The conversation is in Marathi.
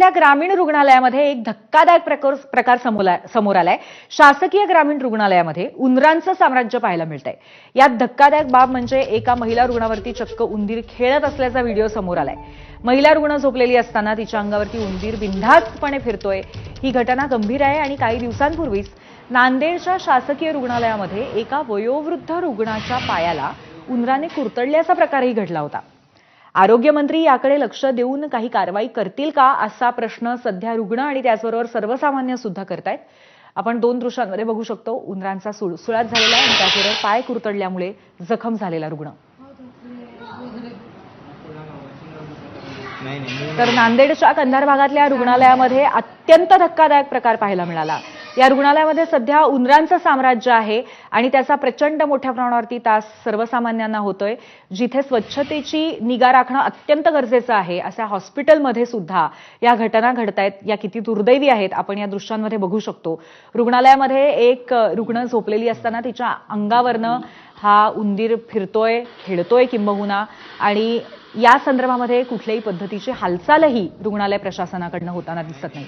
पुण्यातल्या ग्रामीण रुग्णालयामध्ये एक धक्कादायक प्रकार समोर आलाय। शासकीय ग्रामीण रुग्णालयामध्ये उंदरांचं साम्राज्य पाहायला मिळतंय। यात धक्कादायक बाब म्हणजे एका महिला रुग्णावरती चक्क उंदीर खेळत असल्याचा व्हिडिओ समोर आलाय। महिला रुग्ण झोपलेली असताना तिच्या अंगावरती उंदीर बिनधास्तपणे फिरतोय। ही घटना गंभीर आहे आणि काही दिवसांपूर्वीच नांदेडच्या शासकीय रुग्णालयामध्ये एका वयोवृद्ध रुग्णाच्या पायाला उंदराने कुरतडल्याचा प्रकारही घडला होता। आरोग्यमंत्री याकडे लक्ष देऊन काही कारवाई करतील का असा प्रश्न सध्या रुग्ण आणि त्याचबरोबर सर्वसामान्य सुद्धा करतायत। आपण दोन दृश्यांमध्ये बघू शकतो उंदरांचा सुळसुळाट झालेला आणि त्याचबरोबर पाय कुरतडल्यामुळे जखम झालेला रुग्ण। तर नांदेडच्या कंधार भागातल्या रुग्णालयामध्ये अत्यंत धक्कादायक प्रकार पाहायला मिळाला। या रुग्णालयामध्ये सध्या उंदरांचं साम्राज्य आहे आणि त्याचा प्रचंड मोठ्या प्रमाणावरती त्रास सर्वसामान्यांना होतोय। जिथे स्वच्छतेची निगा राखणं अत्यंत गरजेचं आहे अशा हॉस्पिटलमध्ये सुद्धा या घटना घडतायत। या किती दुर्दैवी आहेत आपण या दृश्यांमध्ये बघू शकतो। रुग्णालयामध्ये एक रुग्ण झोपलेली असताना तिच्या अंगावरनं हा उंदीर फिरतोय, खेळतोय किंबहुना आणि या संदर्भामध्ये कुठल्याही पद्धतीची हालचालही रुग्णालय प्रशासनाकडून होताना दिसत नाही।